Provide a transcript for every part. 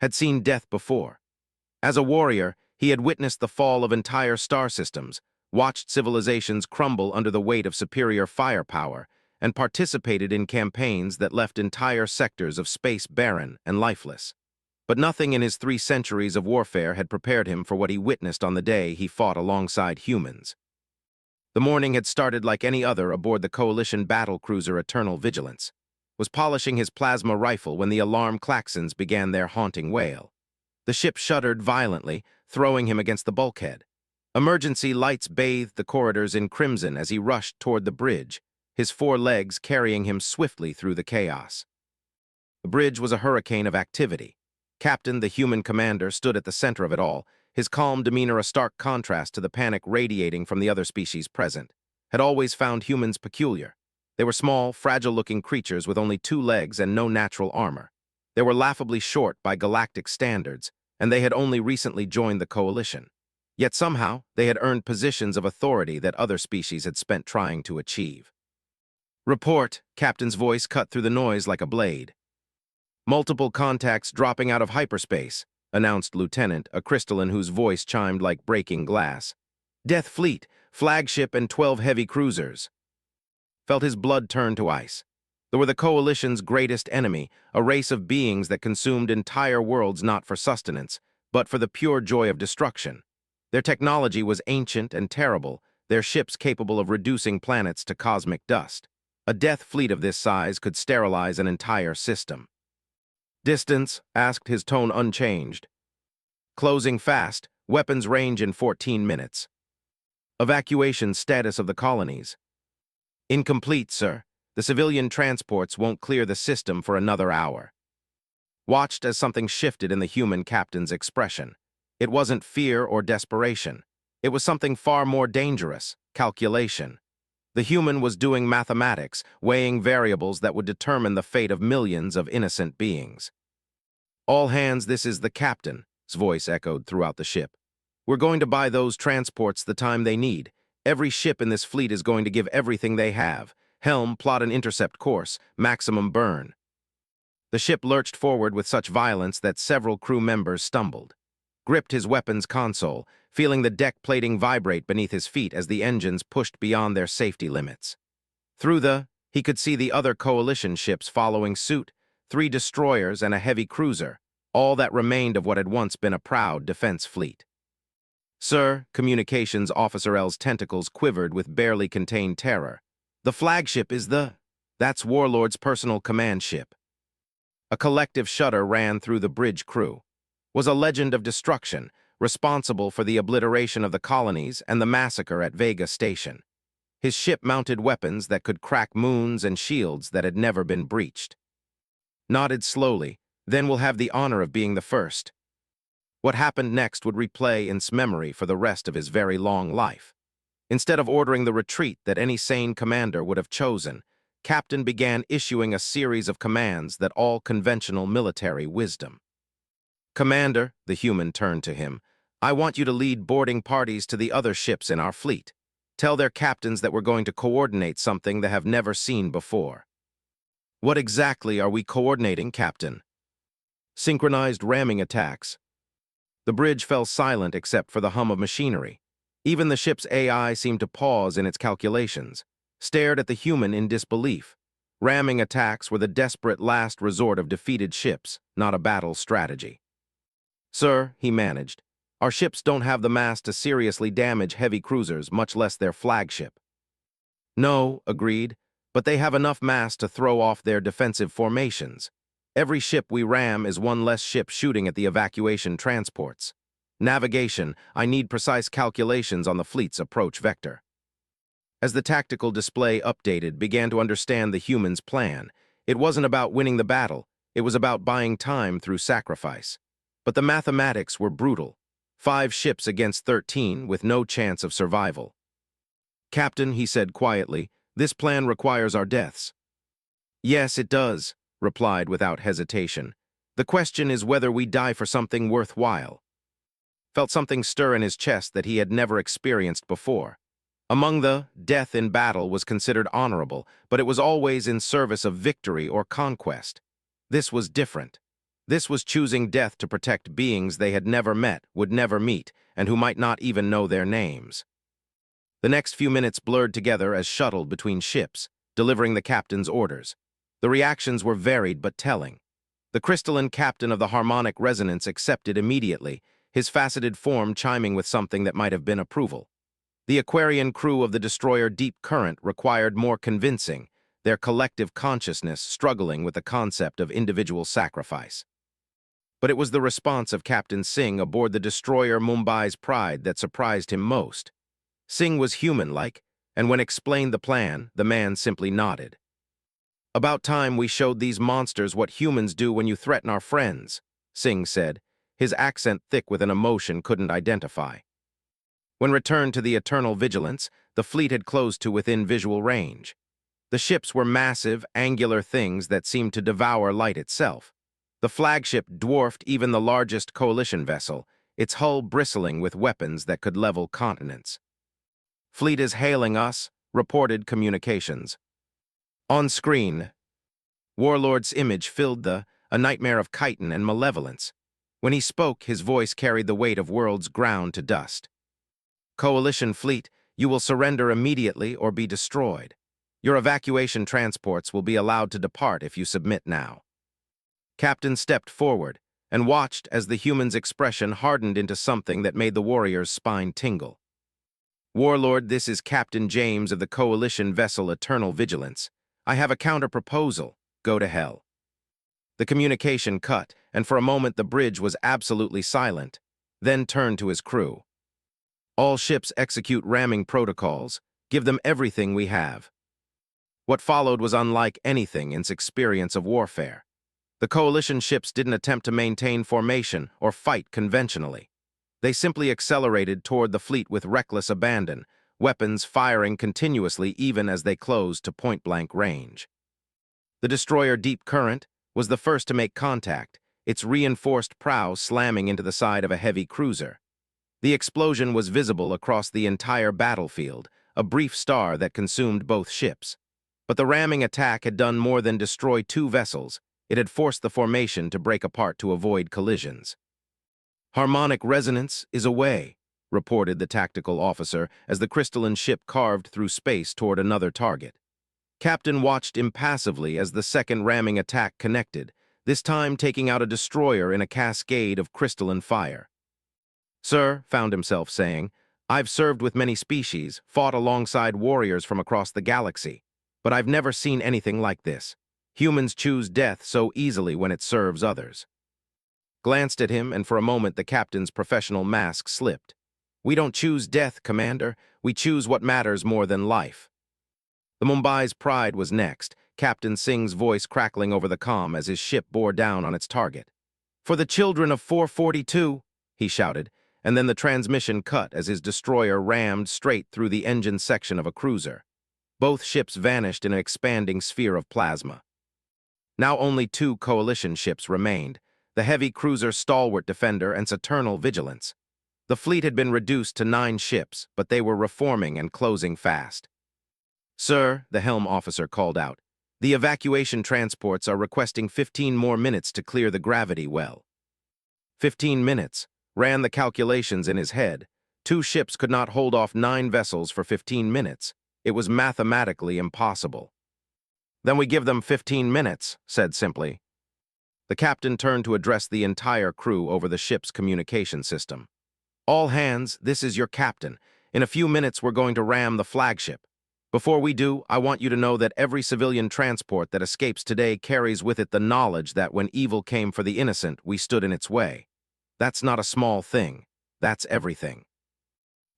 had seen death before. As a warrior, he had witnessed the fall of entire star systems, watched civilizations crumble under the weight of superior firepower, and participated in campaigns that left entire sectors of space barren and lifeless. But nothing in his 3 centuries of warfare had prepared him for what he witnessed on the day he fought alongside humans. The morning had started like any other aboard the Coalition battlecruiser Eternal Vigilance. Was polishing his plasma rifle when the alarm klaxons began their haunting wail. The ship shuddered violently, throwing him against the bulkhead. Emergency lights bathed the corridors in crimson as he rushed toward the bridge, his 4 legs carrying him swiftly through the chaos. The bridge was a hurricane of activity. Captain, the human commander, stood at the center of it all, his calm demeanor a stark contrast to the panic radiating from the other species present. Had always found humans peculiar. They were small, fragile-looking creatures with only 2 legs and no natural armor. They were laughably short by galactic standards, and they had only recently joined the Coalition. Yet somehow, they had earned positions of authority that other species had spent trying to achieve. "Report," Captain's voice cut through the noise like a blade. "Multiple contacts dropping out of hyperspace," announced Lieutenant, a crystalline whose voice chimed like breaking glass. "Death Fleet, flagship and 12 heavy cruisers." Felt his blood turn to ice. They were the Coalition's greatest enemy, a race of beings that consumed entire worlds not for sustenance, but for the pure joy of destruction. Their technology was ancient and terrible, their ships capable of reducing planets to cosmic dust. A death fleet of this size could sterilize an entire system. "Distance?" asked, his tone unchanged. "Closing fast, weapons range in 14 minutes. Evacuation status of the colonies?" "Incomplete, sir. The civilian transports won't clear the system for another hour." Watched as something shifted in the human captain's expression. It wasn't fear or desperation. It was something far more dangerous: calculation. The human was doing mathematics, weighing variables that would determine the fate of millions of innocent beings. "All hands, this is the captain's voice echoed throughout the ship. "We're going to buy those transports the time they need. Every ship in this fleet is going to give everything they have. Helm, plot an intercept course, maximum burn." The ship lurched forward with such violence that several crew members stumbled. Gripped his weapons console, feeling the deck plating vibrate beneath his feet as the engines pushed beyond their safety limits. He could see the other Coalition ships following suit, 3 destroyers and a heavy cruiser, all that remained of what had once been a proud defense fleet. "Sir," Communications Officer L's tentacles quivered with barely contained terror. "The flagship is that's Warlord's personal command ship." A collective shudder ran through the bridge crew. Was a legend of destruction, responsible for the obliteration of the colonies and the massacre at Vega Station. His ship mounted weapons that could crack moons and shields that had never been breached. Nodded slowly, "Then we'll have the honor of being the first." What happened next would replay in his memory for the rest of his very long life. Instead of ordering the retreat that any sane commander would have chosen, Captain began issuing a series of commands that all conventional military wisdom. "Commander," the human turned to him, "I want you to lead boarding parties to the other ships in our fleet. Tell their captains that we're going to coordinate something they have never seen before." "What exactly are we coordinating, Captain?" "Synchronized ramming attacks." The bridge fell silent except for the hum of machinery. Even the ship's AI seemed to pause in its calculations, stared at the human in disbelief. Ramming attacks were the desperate last resort of defeated ships, not a battle strategy. "Sir," he managed, "our ships don't have the mass to seriously damage heavy cruisers, much less their flagship." "No," agreed, "but they have enough mass to throw off their defensive formations. Every ship we ram is one less ship shooting at the evacuation transports. Navigation, I need precise calculations on the fleet's approach vector." As the tactical display updated, began to understand the human's plan. It wasn't about winning the battle, it was about buying time through sacrifice. But the mathematics were brutal. 5 ships against 13 with no chance of survival. "Captain," he said quietly, "this plan requires our deaths." "Yes, it does," replied without hesitation. "The question is whether we die for something worthwhile." Felt something stir in his chest that he had never experienced before. Among death in battle was considered honorable, but it was always in service of victory or conquest. This was different. This was choosing death to protect beings they had never met, would never meet, and who might not even know their names. The next few minutes blurred together as shuttled between ships, delivering the captain's orders. The reactions were varied but telling. The crystalline captain of the harmonic resonance accepted immediately, his faceted form chiming with something that might have been approval. The Aquarian crew of the destroyer Deep Current required more convincing, their collective consciousness struggling with the concept of individual sacrifice. But it was the response of Captain Singh aboard the destroyer Mumbai's Pride that surprised him most. Singh was human-like, and when explained the plan, the man simply nodded. "About time we showed these monsters what humans do when you threaten our friends," Singh said, his accent thick with an emotion couldn't identify. When returned to the Eternal Vigilance, the fleet had closed to within visual range. The ships were massive, angular things that seemed to devour light itself. The flagship dwarfed even the largest coalition vessel, its hull bristling with weapons that could level continents. "Fleet is hailing us," reported communications. On screen, Warlord's image filled a nightmare of chitin and malevolence. When he spoke, his voice carried the weight of worlds ground to dust. "Coalition fleet, you will surrender immediately or be destroyed. Your evacuation transports will be allowed to depart if you submit now." Captain stepped forward and watched as the human's expression hardened into something that made the warrior's spine tingle. "Warlord, this is Captain James of the Coalition vessel Eternal Vigilance. I have a counter-proposal. Go to hell." The communication cut, and for a moment the bridge was absolutely silent, then turned to his crew. "All ships execute ramming protocols. Give them everything we have." What followed was unlike anything in its experience of warfare. The coalition ships didn't attempt to maintain formation or fight conventionally. They simply accelerated toward the fleet with reckless abandon, weapons firing continuously even as they closed to point-blank range. The destroyer Deep Current was the first to make contact, its reinforced prow slamming into the side of a heavy cruiser. The explosion was visible across the entire battlefield, a brief star that consumed both ships. But the ramming attack had done more than destroy two vessels. It had forced the formation to break apart to avoid collisions. "Harmonic resonance is away," reported the tactical officer as the crystalline ship carved through space toward another target. Captain watched impassively as the second ramming attack connected, this time taking out a destroyer in a cascade of crystalline fire. "Sir," found himself saying, "I've served with many species, fought alongside warriors from across the galaxy, but I've never seen anything like this. Humans choose death so easily when it serves others." Glanced at him, and for a moment the captain's professional mask slipped. "We don't choose death, Commander. We choose what matters more than life." The Mumbai's Pride was next, Captain Singh's voice crackling over the comm as his ship bore down on its target. "For the children of 442, he shouted, and then the transmission cut as his destroyer rammed straight through the engine section of a cruiser. Both ships vanished in an expanding sphere of plasma. Now only two coalition ships remained, the heavy cruiser Stalwart Defender and Eternal Vigilance. The fleet had been reduced to 9 ships, but they were reforming and closing fast. "Sir," the helm officer called out, "the evacuation transports are requesting 15 more minutes to clear the gravity well." 15 minutes, ran the calculations in his head. 2 ships could not hold off 9 vessels for 15 minutes. It was mathematically impossible. "Then we give them 15 minutes, said simply. The captain turned to address the entire crew over the ship's communication system. "All hands, this is your captain. In a few minutes we're going to ram the flagship. Before we do, I want you to know that every civilian transport that escapes today carries with it the knowledge that when evil came for the innocent, we stood in its way. That's not a small thing. That's everything."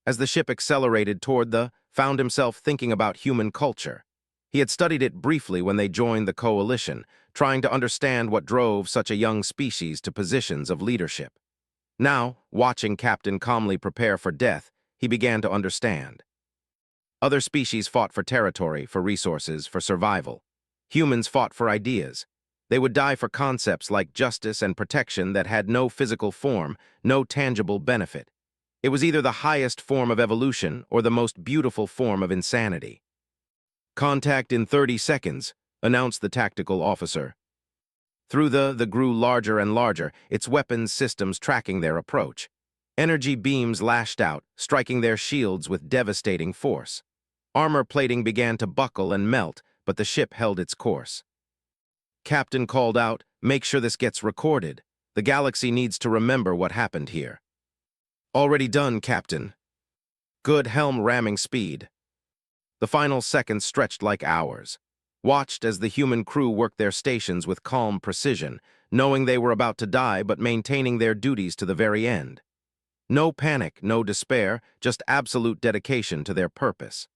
As the ship accelerated toward found himself thinking about human culture. He had studied it briefly when they joined the coalition, trying to understand what drove such a young species to positions of leadership. Now, watching Captain calmly prepare for death, he began to understand. Other species fought for territory, for resources, for survival. Humans fought for ideas. They would die for concepts like justice and protection that had no physical form, no tangible benefit. It was either the highest form of evolution or the most beautiful form of insanity. "Contact in 30 seconds, announced the tactical officer. The grew larger and larger, its weapons systems tracking their approach. Energy beams lashed out, striking their shields with devastating force. Armor plating began to buckle and melt, but the ship held its course. Captain called out, "Make sure this gets recorded. The galaxy needs to remember what happened here." "Already done, Captain." Good helm ramming speed. The final seconds stretched like hours. Watched as the human crew worked their stations with calm precision, knowing they were about to die but maintaining their duties to the very end. No panic, no despair, just absolute dedication to their purpose.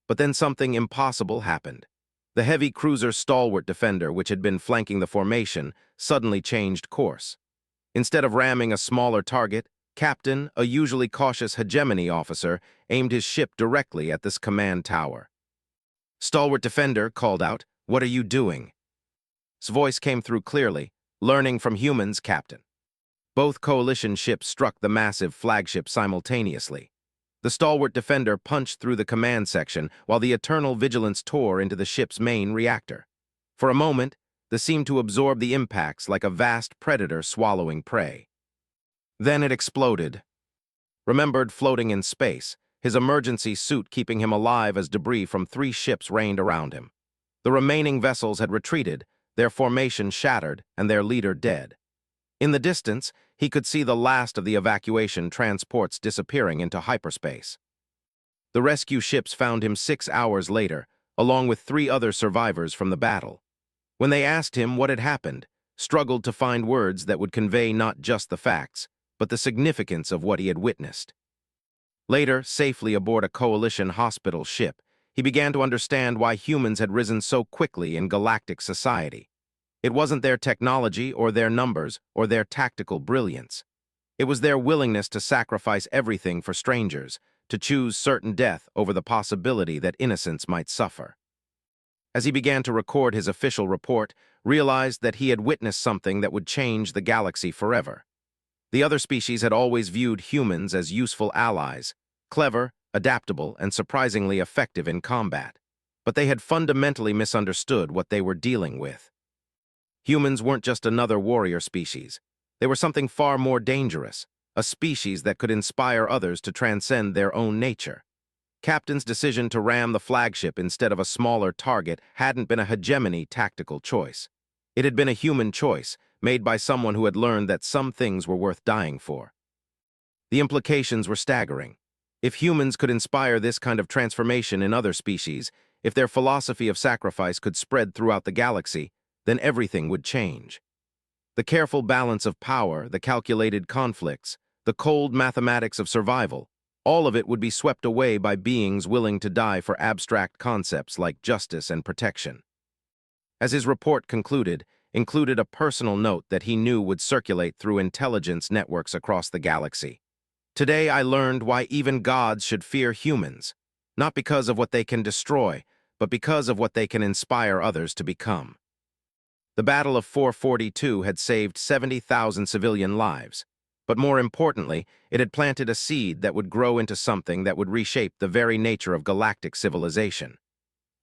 But then something impossible happened. The heavy cruiser stalwart defender, which had been flanking the formation, suddenly changed course. Instead of ramming a smaller target, Captain, a usually cautious hegemony officer, aimed his ship directly at this command tower. Stalwart defender called out, "What are you doing?" His voice came through clearly, "Learning from humans, Captain." Both coalition ships struck the massive flagship simultaneously. The stalwart defender punched through the command section while the eternal vigilance tore into the ship's main reactor. For a moment, they seemed to absorb the impacts like a vast predator swallowing prey. Then it exploded. Remembered floating in space, his emergency suit keeping him alive as debris from 3 ships rained around him. The remaining vessels had retreated, their formation shattered, and their leader dead. In the distance, he could see the last of the evacuation transports disappearing into hyperspace. The rescue ships found him 6 hours later, along with 3 other survivors from the battle. When they asked him what had happened, struggled to find words that would convey not just the facts, but the significance of what he had witnessed. Later, safely aboard a coalition hospital ship, he began to understand why humans had risen so quickly in galactic society. It wasn't their technology or their numbers or their tactical brilliance. It was their willingness to sacrifice everything for strangers, to choose certain death over the possibility that innocence might suffer. As he began to record his official report, realized that he had witnessed something that would change the galaxy forever. The other species had always viewed humans as useful allies, clever, adaptable, and surprisingly effective in combat. But they had fundamentally misunderstood what they were dealing with. Humans weren't just another warrior species. They were something far more dangerous, a species that could inspire others to transcend their own nature. Captain's decision to ram the flagship instead of a smaller target hadn't been a hegemony tactical choice. It had been a human choice, made by someone who had learned that some things were worth dying for. The implications were staggering. If humans could inspire this kind of transformation in other species, if their philosophy of sacrifice could spread throughout the galaxy, then everything would change. The careful balance of power, the calculated conflicts, the cold mathematics of survival, all of it would be swept away by beings willing to die for abstract concepts like justice and protection. As his report included a personal note that he knew would circulate through intelligence networks across the galaxy. "Today I learned why even gods should fear humans, not because of what they can destroy, but because of what they can inspire others to become." The Battle of 442 had saved 70,000 civilian lives, but more importantly, it had planted a seed that would grow into something that would reshape the very nature of galactic civilization.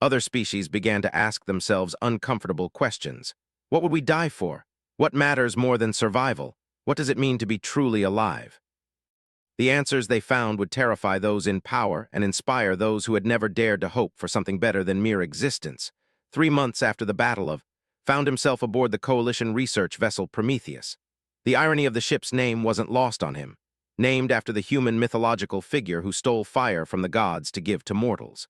Other species began to ask themselves uncomfortable questions. What would we die for? What matters more than survival? What does it mean to be truly alive? The answers they found would terrify those in power and inspire those who had never dared to hope for something better than mere existence. 3 months after the Battle of, found himself aboard the coalition research vessel Prometheus. The irony of the ship's name wasn't lost on him, named after the human mythological figure who stole fire from the gods to give to mortals.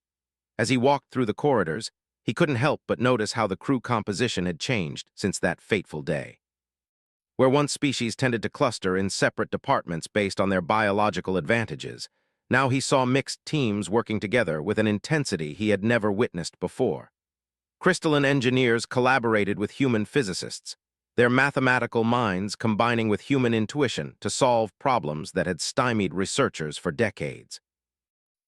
As he walked through the corridors, he couldn't help but notice how the crew composition had changed since that fateful day. Where once species tended to cluster in separate departments based on their biological advantages, now he saw mixed teams working together with an intensity he had never witnessed before. Crystalline engineers collaborated with human physicists, their mathematical minds combining with human intuition to solve problems that had stymied researchers for decades.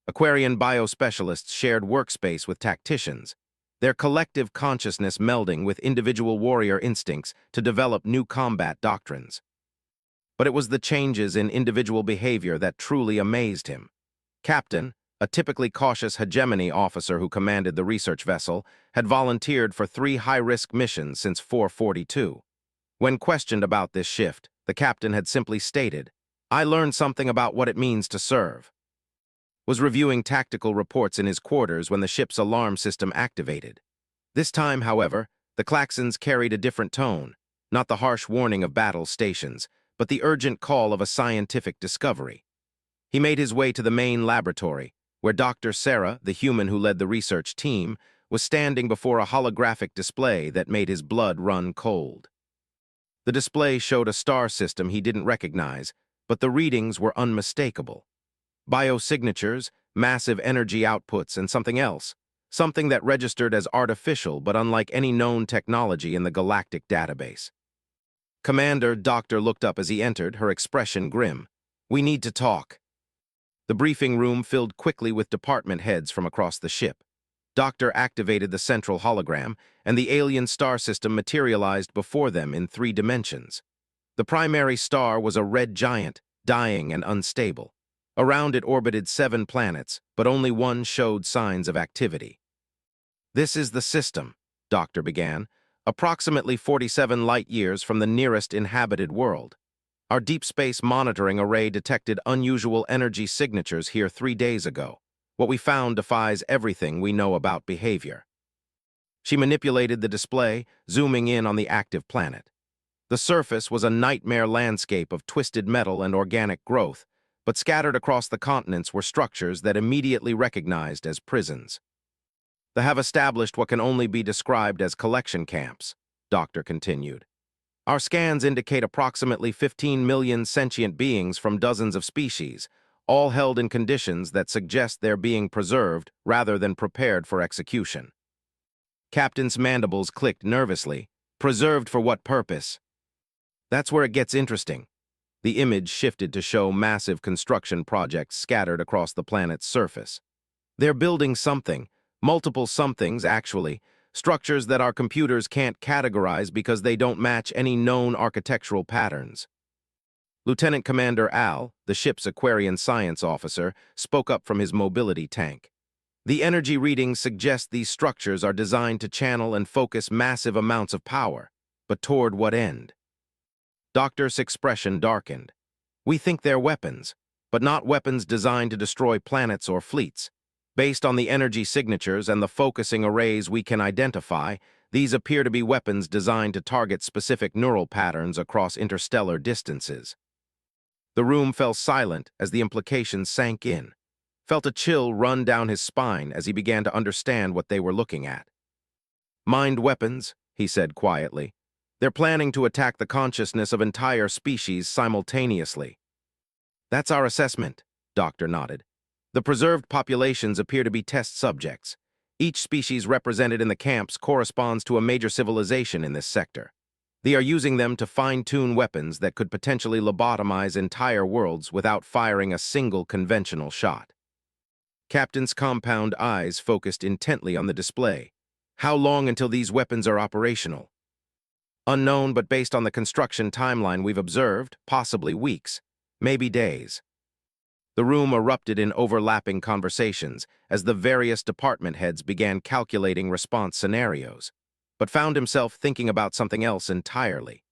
Aquarian biospecialists shared workspace with tacticians, their collective consciousness melding with individual warrior instincts to develop new combat doctrines. But it was the changes in individual behavior that truly amazed him. Captain, a typically cautious hegemony officer who commanded the research vessel, had volunteered for 3 high-risk missions since 442. When questioned about this shift, the captain had simply stated, "I learned something about what it means to serve." Was reviewing tactical reports in his quarters when the ship's alarm system activated. This time, however, the klaxons carried a different tone, not the harsh warning of battle stations, but the urgent call of a scientific discovery. He made his way to the main laboratory, where Dr. Sarah, the human who led the research team, was standing before a holographic display that made his blood run cold. The display showed a star system he didn't recognize, but the readings were unmistakable. Biosignatures, massive energy outputs, and something else, something that registered as artificial but unlike any known technology in the galactic database. Commander Doctor looked up as he entered, her expression grim. "We need to talk." The briefing room filled quickly with department heads from across the ship. Doctor activated the central hologram, and the alien star system materialized before them in 3 dimensions. The primary star was a red giant, dying and unstable. Around it orbited 7 planets, but only one showed signs of activity. "This is the system," Doctor began, "approximately 47 light-years from the nearest inhabited world. Our deep space monitoring array detected unusual energy signatures here 3 days ago. What we found defies everything we know about behavior." She manipulated the display, zooming in on the active planet. The surface was a nightmare landscape of twisted metal and organic growth, but scattered across the continents were structures that immediately recognized as prisons. "They have established what can only be described as collection camps," Doctor continued. "Our scans indicate approximately 15 million sentient beings from dozens of species, all held in conditions that suggest they're being preserved rather than prepared for execution." Captain's mandibles clicked nervously. "Preserved for what purpose?" "That's where it gets interesting." The image shifted to show massive construction projects scattered across the planet's surface. "They're building something, multiple somethings actually, structures that our computers can't categorize because they don't match any known architectural patterns." Lieutenant Commander Al, the ship's Aquarian science officer, spoke up from his mobility tank. "The energy readings suggest these structures are designed to channel and focus massive amounts of power, but toward what end?" Doctor's expression darkened. "We think they're weapons, but not weapons designed to destroy planets or fleets. Based on the energy signatures and the focusing arrays we can identify, these appear to be weapons designed to target specific neural patterns across interstellar distances." The room fell silent as the implications sank in. Felt a chill run down his spine as he began to understand what they were looking at. "Mind weapons," he said quietly. "They're planning to attack the consciousness of entire species simultaneously." "That's our assessment," Doctor nodded. "The preserved populations appear to be test subjects. Each species represented in the camps corresponds to a major civilization in this sector. They are using them to fine-tune weapons that could potentially lobotomize entire worlds without firing a single conventional shot." Captain's compound eyes focused intently on the display. "How long until these weapons are operational?" "Unknown, but based on the construction timeline we've observed, possibly weeks, maybe days." The room erupted in overlapping conversations as the various department heads began calculating response scenarios, but found himself thinking about something else entirely.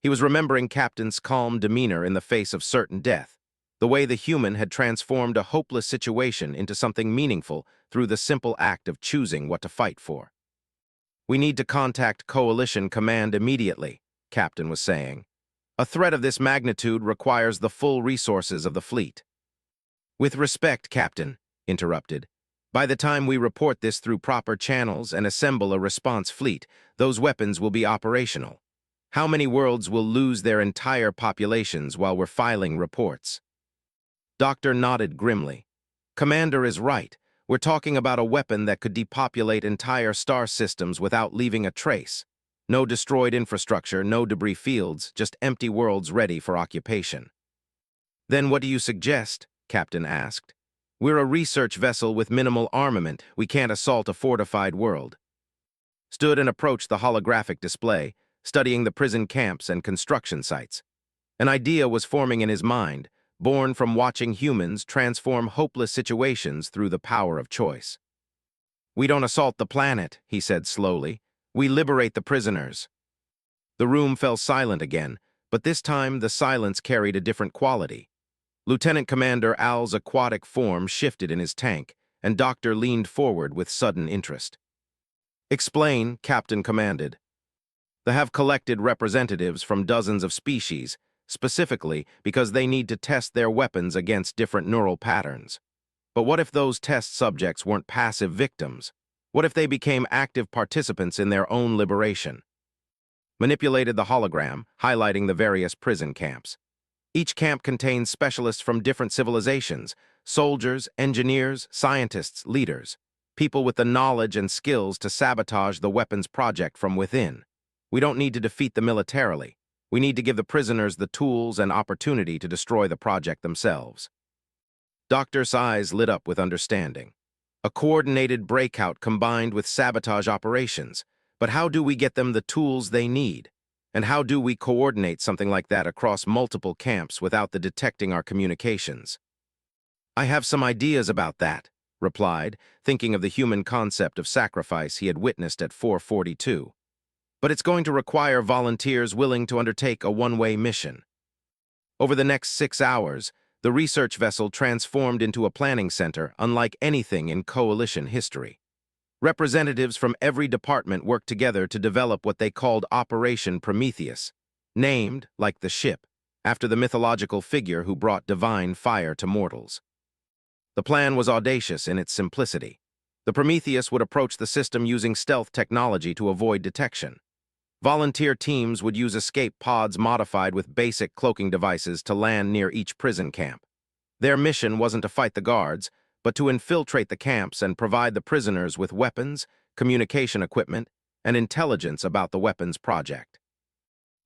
He was remembering Captain's calm demeanor in the face of certain death, the way the human had transformed a hopeless situation into something meaningful through the simple act of choosing what to fight for. "We need to contact Coalition Command immediately," Captain was saying. "A threat of this magnitude requires the full resources of the fleet." "With respect, Captain," interrupted, "by the time we report this through proper channels and assemble a response fleet, those weapons will be operational. How many worlds will lose their entire populations while we're filing reports?" Doctor nodded grimly. "Commander is right. We're talking about a weapon that could depopulate entire star systems without leaving a trace. No destroyed infrastructure, no debris fields, just empty worlds ready for occupation." "Then what do you suggest?" Captain asked. "We're a research vessel with minimal armament. We can't assault a fortified world." Stood and approached the holographic display, studying the prison camps and construction sites. An idea was forming in his mind, born from watching humans transform hopeless situations through the power of choice. "We don't assault the planet," he said slowly. "We liberate the prisoners." The room fell silent again, but this time the silence carried a different quality. Lieutenant Commander Al's aquatic form shifted in his tank, and Doctor leaned forward with sudden interest. "Explain," Captain commanded. "They have collected representatives from dozens of species, specifically because they need to test their weapons against different neural patterns. But what if those test subjects weren't passive victims? What if they became active participants in their own liberation?" Manipulated the hologram, highlighting the various prison camps. Each camp contains specialists from different civilizations: soldiers, engineers, scientists, leaders, people with the knowledge and skills to sabotage the weapons project from within. We don't need to defeat them militarily. We need to give the prisoners the tools and opportunity to destroy the project themselves. Doctor's eyes lit up with understanding. A coordinated breakout combined with sabotage operations. But how do we get them the tools they need? And how do we coordinate something like that across multiple camps without the detecting our communications? "I have some ideas about that," replied, thinking of the human concept of sacrifice he had witnessed at 442. "But it's going to require volunteers willing to undertake a one-way mission." Over the next 6 hours, the research vessel transformed into a planning center unlike anything in Coalition history. Representatives from every department worked together to develop what they called Operation Prometheus, named, like the ship, after the mythological figure who brought divine fire to mortals. The plan was audacious in its simplicity. The Prometheus would approach the system using stealth technology to avoid detection. Volunteer teams would use escape pods modified with basic cloaking devices to land near each prison camp. Their mission wasn't to fight the guards, but to infiltrate the camps and provide the prisoners with weapons, communication equipment, and intelligence about the weapons project.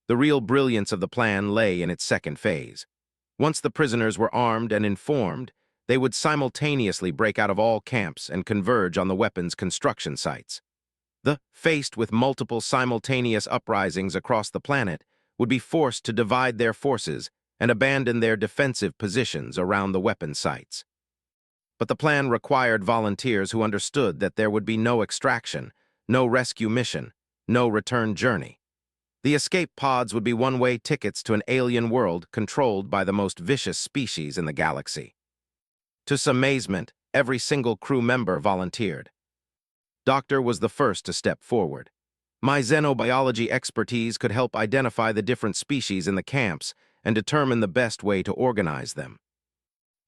The real brilliance of the plan lay in its second phase. Once the prisoners were armed and informed, they would simultaneously break out of all camps and converge on the weapons construction sites. Faced with multiple simultaneous uprisings across the planet, would be forced to divide their forces and abandon their defensive positions around the weapon sites. But the plan required volunteers who understood that there would be no extraction, no rescue mission, no return journey. The escape pods would be one-way tickets to an alien world controlled by the most vicious species in the galaxy. To some amazement, every single crew member volunteered. Doctor was the first to step forward. "My xenobiology expertise could help identify the different species in the camps and determine the best way to organize them."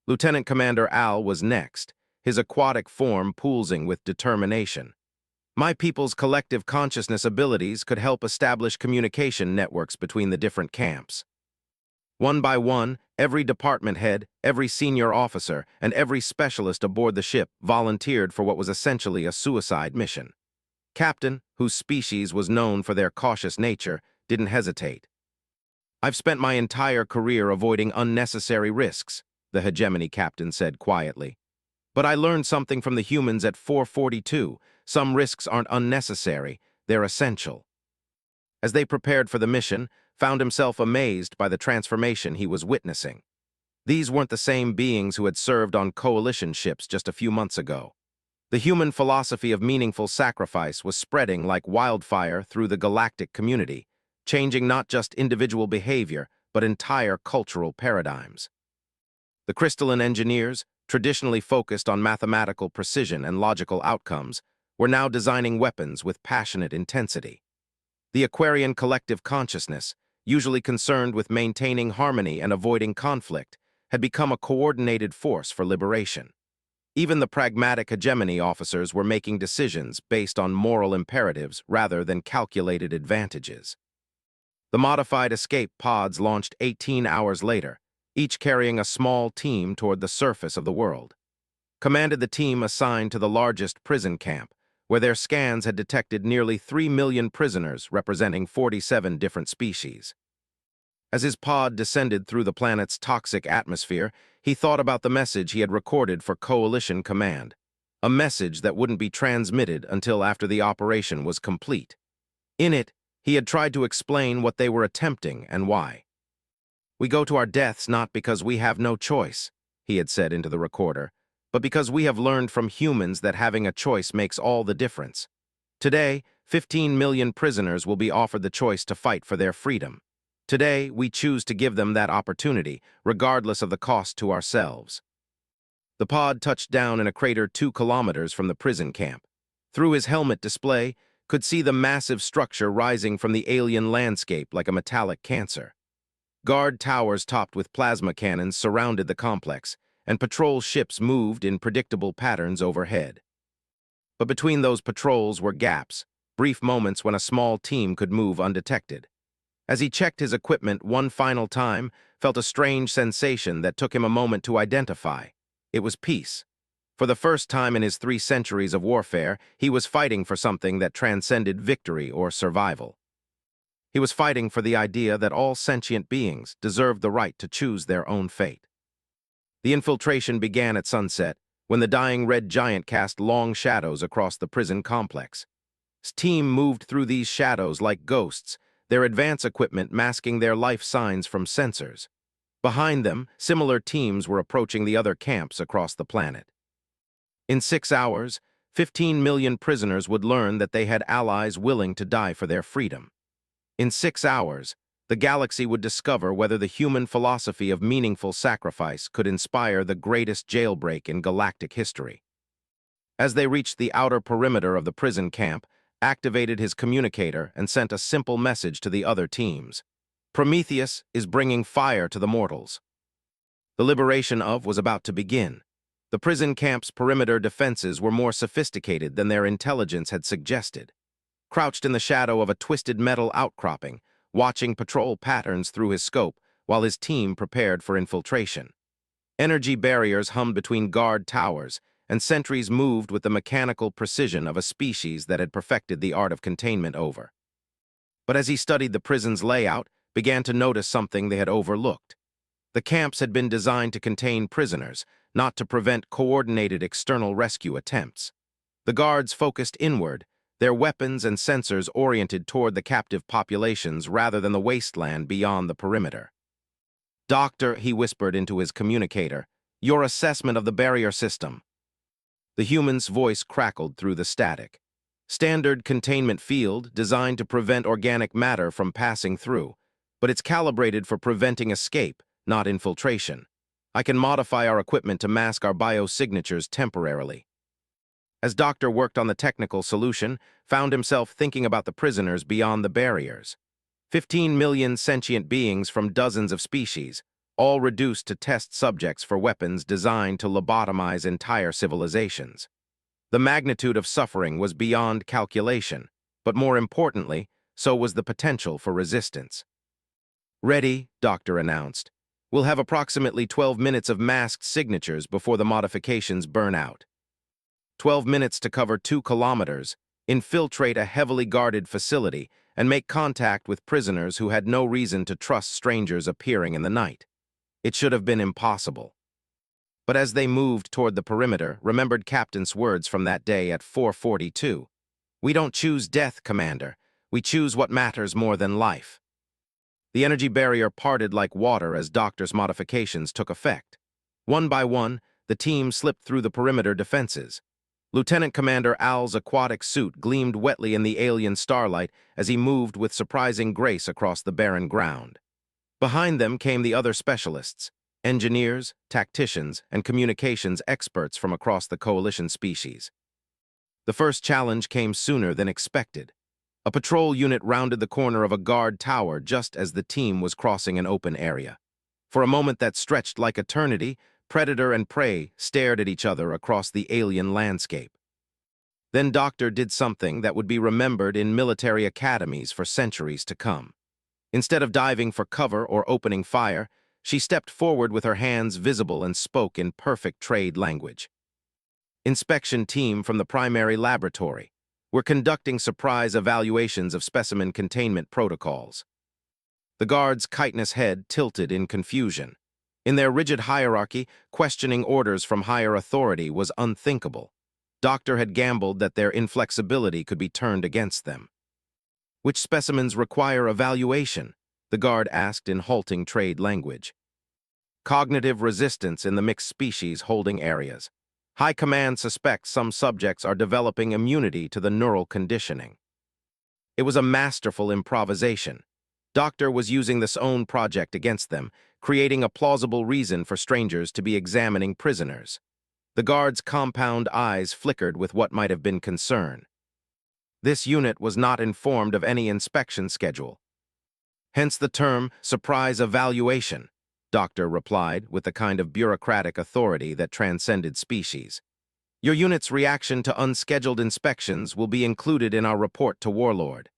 Lieutenant Commander Al was next, his aquatic form pulsing with determination. "My people's collective consciousness abilities could help establish communication networks between the different camps." One by one, every department head, every senior officer, and every specialist aboard the ship volunteered for what was essentially a suicide mission. Captain, whose species was known for their cautious nature, didn't hesitate. "I've spent my entire career avoiding unnecessary risks," the hegemony captain said quietly. "But I learned something from the humans at 442. Some risks aren't unnecessary, they're essential." As they prepared for the mission, found himself amazed by the transformation he was witnessing. These weren't the same beings who had served on coalition ships just a few months ago. The human philosophy of meaningful sacrifice was spreading like wildfire through the galactic community, changing not just individual behavior, but entire cultural paradigms. The crystalline engineers, traditionally focused on mathematical precision and logical outcomes, were now designing weapons with passionate intensity. The Aquarian collective consciousness, usually concerned with maintaining harmony and avoiding conflict, had become a coordinated force for liberation. Even the pragmatic hegemony officers were making decisions based on moral imperatives rather than calculated advantages. The modified escape pods launched 18 hours later, each carrying a small team toward the surface of the world. Commanded the team assigned to the largest prison camp, where their scans had detected nearly 3 million prisoners representing 47 different species. As his pod descended through the planet's toxic atmosphere, he thought about the message he had recorded for Coalition Command, a message that wouldn't be transmitted until after the operation was complete. In it, he had tried to explain what they were attempting and why. "We go to our deaths not because we have no choice," he had said into the recorder, "but because we have learned from humans that having a choice makes all the difference. Today, 15 million prisoners will be offered the choice to fight for their freedom. Today, we choose to give them that opportunity, regardless of the cost to ourselves." The pod touched down in a crater 2 kilometers from the prison camp. Through his helmet display, could see the massive structure rising from the alien landscape like a metallic cancer. Guard towers topped with plasma cannons surrounded the complex, and patrol ships moved in predictable patterns overhead. But between those patrols were gaps, brief moments when a small team could move undetected. As he checked his equipment one final time, felt a strange sensation that took him a moment to identify. It was peace. For the first time in his 3 centuries of warfare, he was fighting for something that transcended victory or survival. He was fighting for the idea that all sentient beings deserved the right to choose their own fate. The infiltration began at sunset, when the dying red giant cast long shadows across the prison complex. His team moved through these shadows like ghosts, their advanced equipment masking their life signs from sensors. Behind them, similar teams were approaching the other camps across the planet. In 6 hours, 15 million prisoners would learn that they had allies willing to die for their freedom. In 6 hours, the galaxy would discover whether the human philosophy of meaningful sacrifice could inspire the greatest jailbreak in galactic history. As they reached the outer perimeter of the prison camp, activated his communicator and sent a simple message to the other teams. "Prometheus is bringing fire to the mortals." The liberation of was about to begin. The prison camp's perimeter defenses were more sophisticated than their intelligence had suggested. Crouched in the shadow of a twisted metal outcropping, watching patrol patterns through his scope while his team prepared for infiltration. Energy barriers hummed between guard towers, and sentries moved with the mechanical precision of a species that had perfected the art of containment over. But as he studied the prison's layout, began to notice something they had overlooked. The camps had been designed to contain prisoners, not to prevent coordinated external rescue attempts. The guards focused inward, their weapons and sensors oriented toward the captive populations rather than the wasteland beyond the perimeter. "Doctor," he whispered into his communicator, "your assessment of the barrier system." The human's voice crackled through the static. "Standard containment field designed to prevent organic matter from passing through, but it's calibrated for preventing escape, not infiltration. I can modify our equipment to mask our biosignatures temporarily." As Doctor worked on the technical solution, found himself thinking about the prisoners beyond the barriers. 15 million sentient beings from dozens of species, all reduced to test subjects for weapons designed to lobotomize entire civilizations. The magnitude of suffering was beyond calculation, but more importantly, so was the potential for resistance. "Ready," Doctor announced. "We'll have approximately 12 minutes of masked signatures before the modifications burn out. 12 minutes to cover 2 kilometers, infiltrate a heavily guarded facility, and make contact with prisoners who had no reason to trust strangers appearing in the night. It should have been impossible." But as they moved toward the perimeter, remembered Captain's words from that day at 4:42. "We don't choose death, Commander. We choose what matters more than life." The energy barrier parted like water as Doctor's modifications took effect. One by one, the team slipped through the perimeter defenses. Lieutenant Commander Al's aquatic suit gleamed wetly in the alien starlight as he moved with surprising grace across the barren ground. Behind them came the other specialists, engineers, tacticians, and communications experts from across the coalition species. The first challenge came sooner than expected. A patrol unit rounded the corner of a guard tower just as the team was crossing an open area. For a moment that stretched like eternity, predator and prey stared at each other across the alien landscape. Then Doctor did something that would be remembered in military academies for centuries to come. Instead of diving for cover or opening fire, she stepped forward with her hands visible and spoke in perfect trade language. "Inspection team from the primary laboratory. We're conducting surprise evaluations of specimen containment protocols." The guard's chitinous head tilted in confusion. In their rigid hierarchy, questioning orders from higher authority was unthinkable. Doctor had gambled that their inflexibility could be turned against them. "Which specimens require evaluation?" the guard asked in halting trade language. Cognitive resistance in the mixed species holding areas. High Command suspects some subjects are developing immunity to the neural conditioning. It was a masterful improvisation. Doctor was using this own project against them, creating a plausible reason for strangers to be examining prisoners. The guard's compound eyes flickered with what might have been concern. This unit was not informed of any inspection schedule. Hence the term surprise evaluation, Doctor replied with the kind of bureaucratic authority that transcended species. Your unit's reaction to unscheduled inspections will be included in our report to Warlord.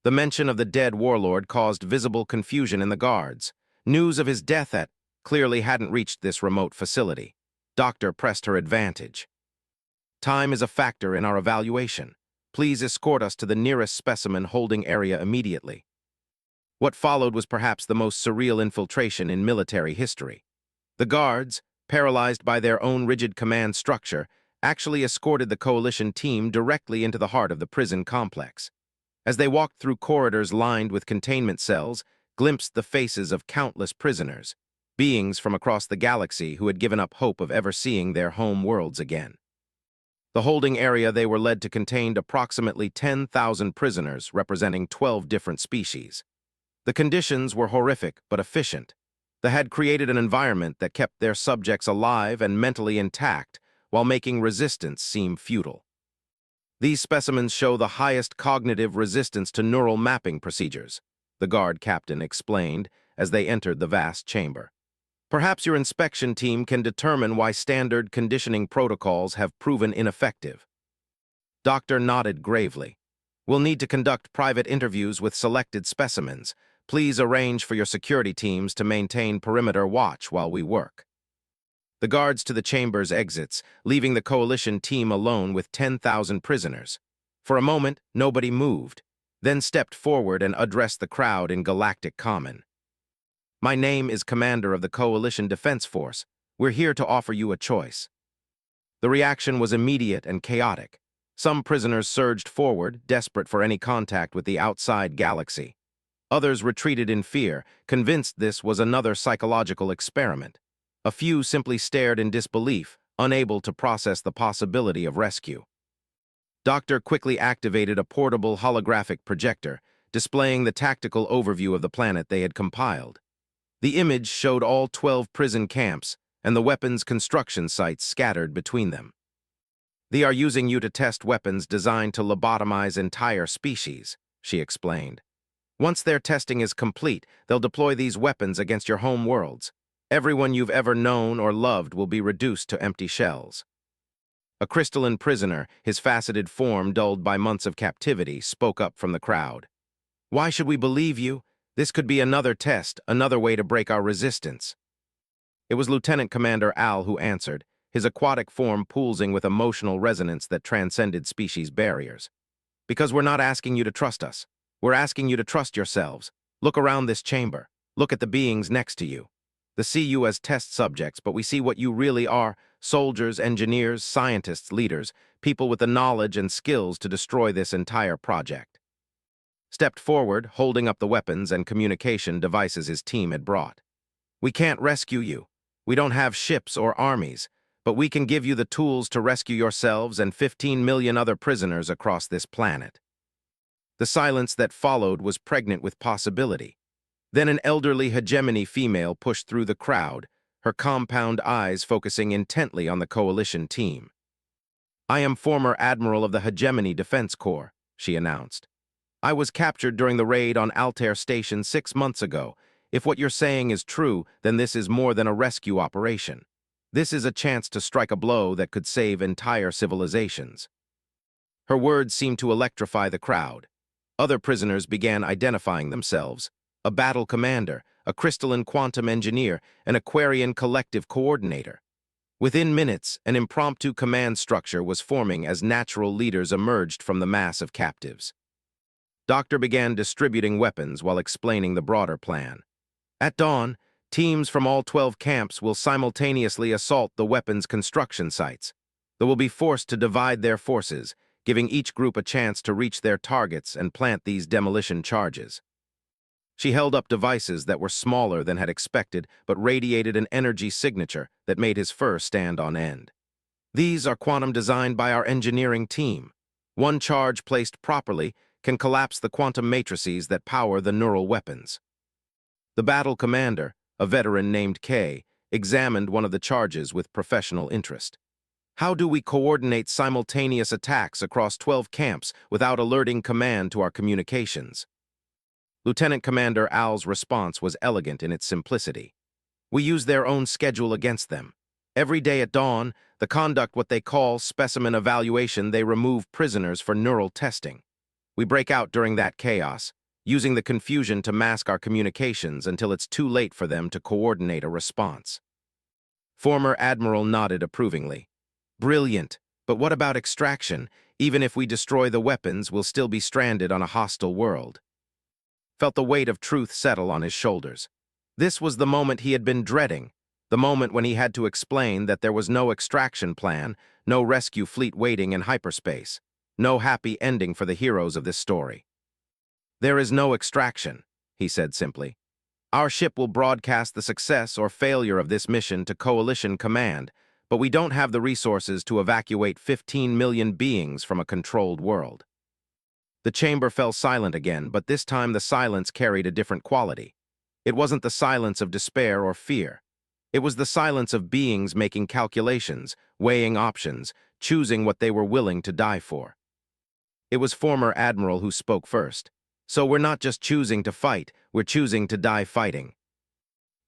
The mention of the dead Warlord caused visible confusion in the guards. News of his death clearly hadn't reached this remote facility. Doctor pressed her advantage. Time is a factor in our evaluation. Please escort us to the nearest specimen holding area immediately. What followed was perhaps the most surreal infiltration in military history. The guards, paralyzed by their own rigid command structure, actually escorted the coalition team directly into the heart of the prison complex. As they walked through corridors lined with containment cells, glimpsed the faces of countless prisoners, beings from across the galaxy who had given up hope of ever seeing their home worlds again. The holding area they were led to contained approximately 10,000 prisoners representing 12 different species. The conditions were horrific but efficient. They had created an environment that kept their subjects alive and mentally intact while making resistance seem futile. These specimens show the highest cognitive resistance to neural mapping procedures, the guard captain explained as they entered the vast chamber. Perhaps your inspection team can determine why standard conditioning protocols have proven ineffective. Doctor nodded gravely. We'll need to conduct private interviews with selected specimens. Please arrange for your security teams to maintain perimeter watch while we work. The guards to the chamber's exits, leaving the coalition team alone with 10,000 prisoners. For a moment, nobody moved, then stepped forward and addressed the crowd in Galactic Common. My name is Commander of the Coalition Defense Force. We're here to offer you a choice. The reaction was immediate and chaotic. Some prisoners surged forward, desperate for any contact with the outside galaxy. Others retreated in fear, convinced this was another psychological experiment. A few simply stared in disbelief, unable to process the possibility of rescue. Doctor quickly activated a portable holographic projector, displaying the tactical overview of the planet they had compiled. The image showed all 12 prison camps and the weapons construction sites scattered between them. They are using you to test weapons designed to lobotomize entire species, she explained. Once their testing is complete, they'll deploy these weapons against your home worlds. Everyone you've ever known or loved will be reduced to empty shells. A crystalline prisoner, his faceted form dulled by months of captivity, spoke up from the crowd. Why should we believe you? This could be another test, another way to break our resistance. It was Lieutenant Commander Al who answered, his aquatic form pulsing with emotional resonance that transcended species barriers. Because we're not asking you to trust us. We're asking you to trust yourselves. Look around this chamber. Look at the beings next to you. They see you as test subjects, but we see what you really are: soldiers, engineers, scientists, leaders, people with the knowledge and skills to destroy this entire project. Stepped forward, holding up the weapons and communication devices his team had brought. We can't rescue you. We don't have ships or armies, but we can give you the tools to rescue yourselves and 15 million other prisoners across this planet. The silence that followed was pregnant with possibility. Then an elderly hegemony female pushed through the crowd, her compound eyes focusing intently on the coalition team. I am former Admiral of the Hegemony Defense Corps, she announced. I was captured during the raid on Altair Station 6 months ago. If what you're saying is true, then this is more than a rescue operation. This is a chance to strike a blow that could save entire civilizations. Her words seemed to electrify the crowd. Other prisoners began identifying themselves. A battle commander, a crystalline quantum engineer, an Aquarian collective coordinator. Within minutes, an impromptu command structure was forming as natural leaders emerged from the mass of captives. Doctor began distributing weapons while explaining the broader plan. At dawn, teams from all 12 camps will simultaneously assault the weapons construction sites. They will be forced to divide their forces, giving each group a chance to reach their targets and plant these demolition charges. She held up devices that were smaller than had expected, but radiated an energy signature that made his fur stand on end. These are quantum designed by our engineering team. One charge placed properly can collapse the quantum matrices that power the neural weapons. The battle commander, a veteran named Kay, examined one of the charges with professional interest. How do we coordinate simultaneous attacks across 12 camps without alerting command to our communications? Lieutenant Commander Al's response was elegant in its simplicity. We use their own schedule against them. Every day at dawn, they conduct what they call specimen evaluation. They remove prisoners for neural testing. We break out during that chaos, using the confusion to mask our communications until it's too late for them to coordinate a response. Former Admiral nodded approvingly. Brilliant, but what about extraction? Even if we destroy the weapons, we'll still be stranded on a hostile world. Felt the weight of truth settle on his shoulders. This was the moment he had been dreading, the moment when he had to explain that there was no extraction plan, no rescue fleet waiting in hyperspace, no happy ending for the heroes of this story. There is no extraction, he said simply. Our ship will broadcast the success or failure of this mission to Coalition Command, but we don't have the resources to evacuate 15 million beings from a controlled world. The chamber fell silent again, but this time the silence carried a different quality. It wasn't the silence of despair or fear. It was the silence of beings making calculations, weighing options, choosing what they were willing to die for. It was former Admiral who spoke first. So we're not just choosing to fight, we're choosing to die fighting.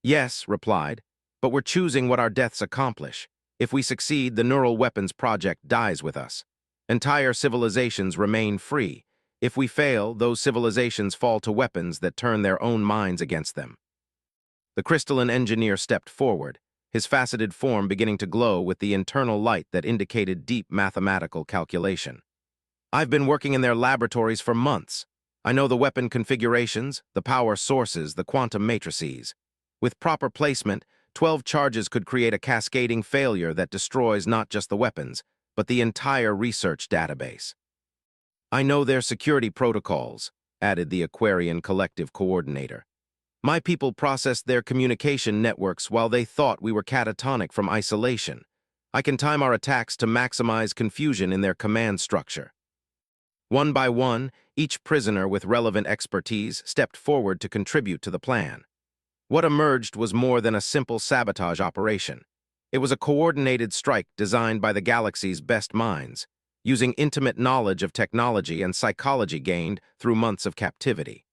Yes, replied, but we're choosing what our deaths accomplish. If we succeed, the neural weapons project dies with us. Entire civilizations remain free. If we fail, those civilizations fall to weapons that turn their own minds against them. The crystalline engineer stepped forward, his faceted form beginning to glow with the internal light that indicated deep mathematical calculation. I've been working in their laboratories for months. I know the weapon configurations, the power sources, the quantum matrices. With proper placement, 12 charges could create a cascading failure that destroys not just the weapons, but the entire research database. I know their security protocols, added the Aquarian Collective Coordinator. My people processed their communication networks while they thought we were catatonic from isolation. I can time our attacks to maximize confusion in their command structure. One by one, each prisoner with relevant expertise stepped forward to contribute to the plan. What emerged was more than a simple sabotage operation. It was a coordinated strike designed by the galaxy's best minds, using intimate knowledge of technology and psychology gained through months of captivity.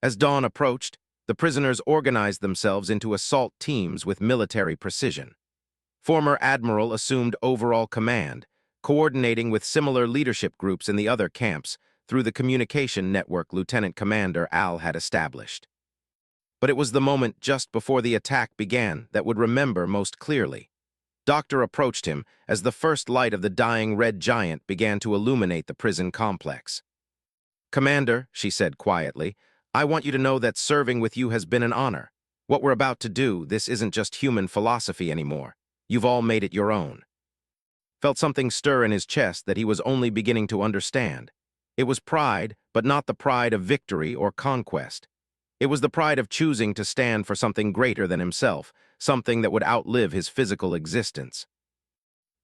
As dawn approached, the prisoners organized themselves into assault teams with military precision. Former Admiral assumed overall command, coordinating with similar leadership groups in the other camps through the communication network Lieutenant Commander Al had established. But it was the moment just before the attack began that would remember most clearly. Doctor approached him as the first light of the dying red giant began to illuminate the prison complex. Commander, she said quietly, I want you to know that serving with you has been an honor. What we're about to do, this isn't just human philosophy anymore. You've all made it your own. Felt something stir in his chest that he was only beginning to understand. It was pride, but not the pride of victory or conquest. It was the pride of choosing to stand for something greater than himself, something that would outlive his physical existence.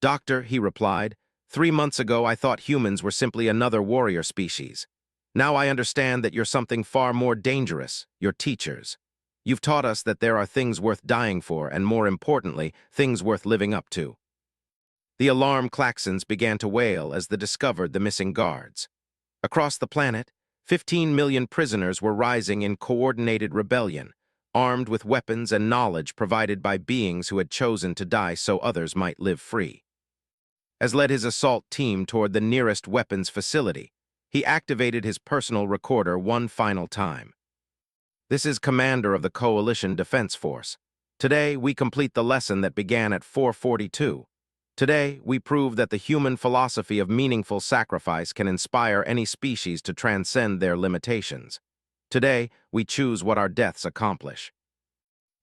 Doctor, he replied, 3 months ago I thought humans were simply another warrior species. Now I understand that you're something far more dangerous, you're teachers. You've taught us that there are things worth dying for, and more importantly, things worth living up to. The alarm klaxons began to wail as they discovered the missing guards. Across the planet, 15 million prisoners were rising in coordinated rebellion, armed with weapons and knowledge provided by beings who had chosen to die so others might live free. As led his assault team toward the nearest weapons facility, he activated his personal recorder one final time. This is Commander of the Coalition Defense Force. Today, we complete the lesson that began at 442. Today, we prove that the human philosophy of meaningful sacrifice can inspire any species to transcend their limitations. Today, we choose what our deaths accomplish.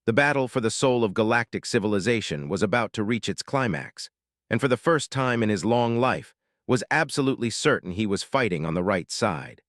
The battle for the soul of galactic civilization was about to reach its climax, and for the first time in his long life, was absolutely certain he was fighting on the right side.